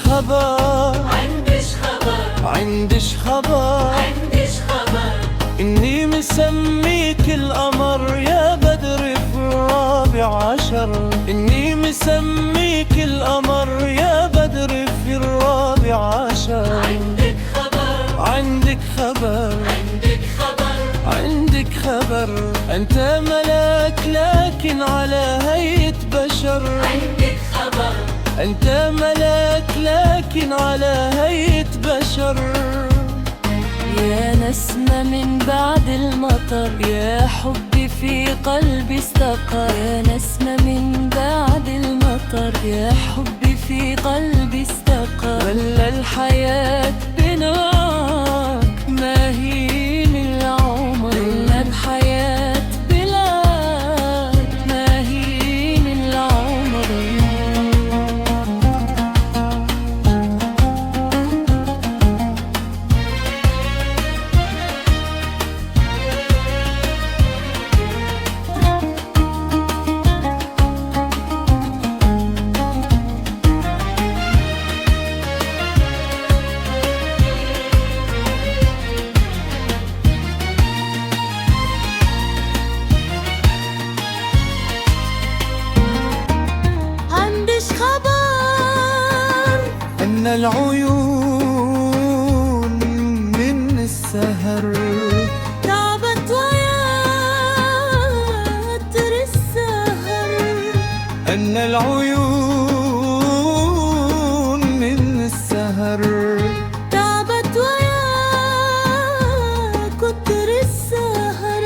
خبر، عندش خبر إني مسميك القمر يا بدر في الرابع عشر، إني مسميك القمر يا بدر في الرابع عشر. عندك خبر، عندك خبر أنت ملاك لكن على هيئة بشر. أنت ملاك لكن على هيئة بشر. يا نسمة من بعد المطر، يا حبي في قلبي استقر. يا نسمة من بعد المطر، يا حبي في قلبي استقر. ولا الحياة بناك ما هي من العمر، ولا الحياة بلاك ما هي من العمر. أن العيون من السهر تعبت وياتر السهر. أن العيون من السهر تعبت وياتر السهر.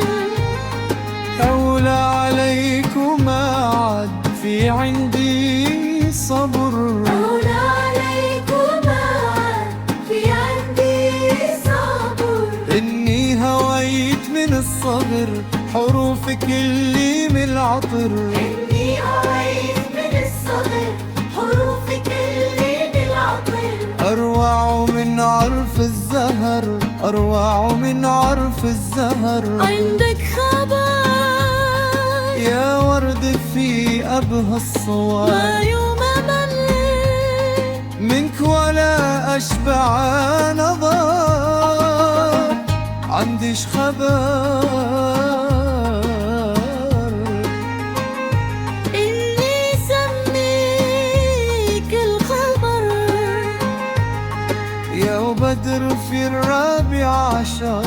أولى عليكما عد في عندي صبر. من الصبر حروفك اللي من العطر. إني هويت من الصبر حروفك اللي من العطر. أروع من عرف الزهر، أروع من عرف الزهر. عندك خبر يا ورد في أبهى الصور، ما يوم ملي منك ولا أشبع نظر. عنديش خبر إني سميك الخبر يا بدر في الرابع عشر.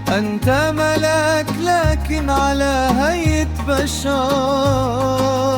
أنت ملاك لكن على هيئة بشر.